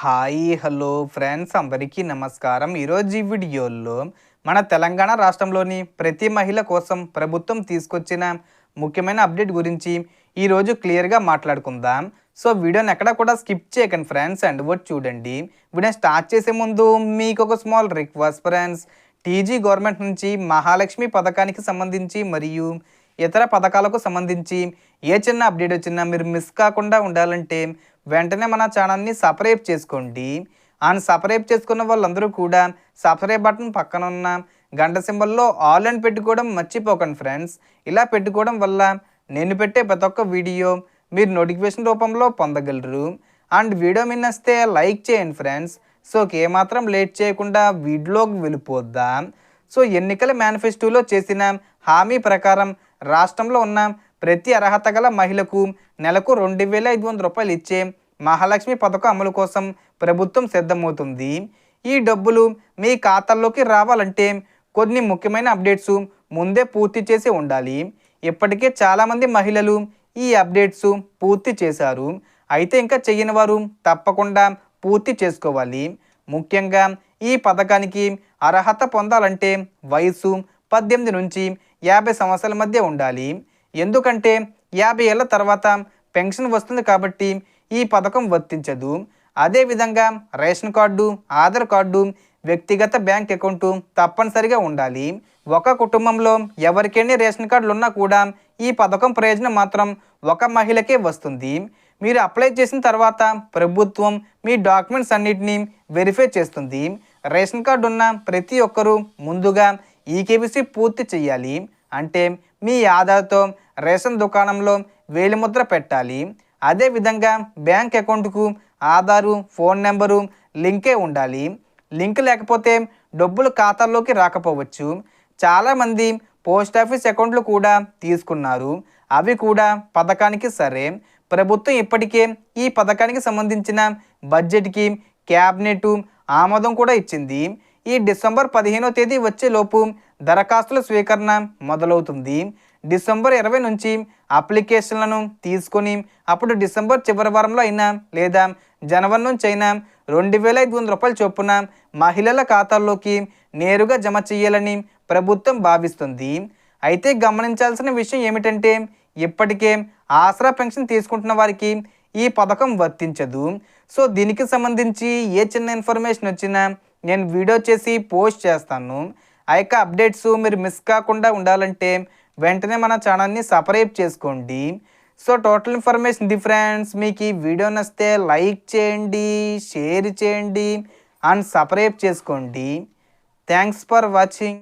Hi hello friends అందరికీ నమస్కారం. ఈరోజు ఈ వీడియోలో మన తెలంగాణ రాష్ట్రంలోని ప్రతి మహిళ కోసం ప్రభుత్వం తీసుకొచ్చిన ముఖ్యమైన అప్డేట్ గురించి ఈరోజు క్లియర్గా మాట్లాడుకుందాం. సో వీడియోని ఎక్కడ కూడా స్కిప్ చేయకండి ఫ్రెండ్స్, అండ్ వర్డ్ చూడండి. వీడియో స్టార్ట్ చేసే ముందు మీకు ఒక small request friends. TG government నుంచి మహాలక్ష్మి పథకానికి సంబంధించి మరియు ఇతర పథకాలకు సంబంధించి ఏ చిన్న అప్డేట్ వచ్చినా మీరు మిస్ కాకుండా ఉండాలంటే వెంటనే మన ఛానల్ని సబ్స్క్రైబ్ చేసుకోండి. అండ్ సబ్స్క్రైబ్ చేసుకున్న వాళ్ళందరూ కూడా సబ్స్క్రైబ్ బటన్ పక్కన ఉన్న గంట సింబల్లో ఆల్ అని పెట్టుకోవడం మర్చిపోకండి ఫ్రెండ్స్. ఇలా పెట్టుకోవడం వల్ల నేను పెట్టే ప్రతి ఒక్క వీడియో మీరు నోటిఫికేషన్ రూపంలో పొందగలరు. అండ్ వీడియో మీ నచ్చితే లైక్ చేయండి ఫ్రెండ్స్. సో ఏమాత్రం లేట్ చేయకుండా వీడియోకి వెళ్ళిపోద్దాం. సో ఎన్నికల మేనిఫెస్టోలో చేసిన హామీ ప్రకారం రాష్ట్రంలో ఉన్న ప్రతి అర్హత గల మహిళకు నెలకు 2,500 రూపాయలు ఇచ్చే మహాలక్ష్మి పథకం అమలు కోసం ప్రభుత్వం సిద్ధమవుతుంది. ఈ డబ్బులు మీ ఖాతాల్లోకి రావాలంటే కొన్ని ముఖ్యమైన అప్డేట్స్ ముందే పూర్తి చేసి ఉండాలి. ఇప్పటికే చాలామంది మహిళలు ఈ అప్డేట్స్ పూర్తి చేశారు. అయితే ఇంకా చేయని వారు తప్పకుండా పూర్తి చేసుకోవాలి. ముఖ్యంగా ఈ పథకానికి అర్హత పొందాలంటే వయసు 18 నుంచి 50 సంవత్సరాల మధ్య ఉండాలి. ఎందుకంటే 50 ఏళ్ల తర్వాత పెన్షన్ వస్తుంది కాబట్టి ఈ పథకం వర్తించదు. అదేవిధంగా రేషన్ కార్డు, ఆధార్ కార్డు, వ్యక్తిగత బ్యాంక్ అకౌంటు తప్పనిసరిగా ఉండాలి. ఒక కుటుంబంలో ఎవరికైనా రేషన్ కార్డులు ఉన్నా కూడా ఈ పథకం ప్రయోజనం మాత్రం ఒక మహిళకే వస్తుంది. మీరు అప్లై చేసిన తర్వాత ప్రభుత్వం మీ డాక్యుమెంట్స్ అన్నిటినీ వెరిఫై చేస్తుంది. రేషన్ కార్డు ఉన్న ప్రతి ఒక్కరూ ముందుగా ఈకేవీసీ పూర్తి చేయాలి. అంటే మీ ఆధార్తో రేషన్ దుకాణంలో వేలిముద్ర పెట్టాలి. అదేవిధంగా బ్యాంక్ అకౌంట్కు ఆధారు, ఫోన్ నెంబరు లింకే ఉండాలి. లింక్ లేకపోతే డబ్బులు ఖాతాల్లోకి రాకపోవచ్చు. చాలామంది పోస్ట్ ఆఫీస్ అకౌంట్లు కూడా తీసుకున్నారు. అవి కూడా పథకానికి సరే. ప్రభుత్వం ఇప్పటికే ఈ పథకానికి సంబంధించిన బడ్జెట్కి క్యాబినెట్ ఆమోదం కూడా ఇచ్చింది. ఈ డిసెంబర్ 15వ తేదీ వచ్చేలోపు దరఖాస్తుల స్వీకరణ మొదలవుతుంది. డిసెంబర్ 20 నుంచి అప్లికేషన్లను తీసుకొని అప్పుడు డిసెంబర్ చివరి వారంలో అయినా లేదా జనవరి నుంచి అయినా 2,500 రూపాయల చొప్పున మహిళల ఖాతాల్లోకి నేరుగా జమ చేయాలని ప్రభుత్వం భావిస్తుంది. అయితే గమనించాల్సిన విషయం ఏమిటంటే ఇప్పటికే ఆసరా పెన్షన్ తీసుకుంటున్న వారికి ఈ పథకం వర్తించదు. సో దీనికి సంబంధించి ఏ చిన్న ఇన్ఫర్మేషన్ వచ్చినా నేను వీడియో చేసి పోస్ట్ చేస్తాను. ఆ యొక్క అప్డేట్స్ మీరు మిస్ కాకుండా ఉండాలంటే వెంటనే మన ఛానల్ని సబ్స్క్రైబ్ చేసుకోండి. So total information friends. మీకు ఈ వీడియో నచ్చితే లైక్ చేయండి, షేర్ చేయండి అండ్ సబ్స్క్రైబ్ చేసుకోండి. Thanks for watching.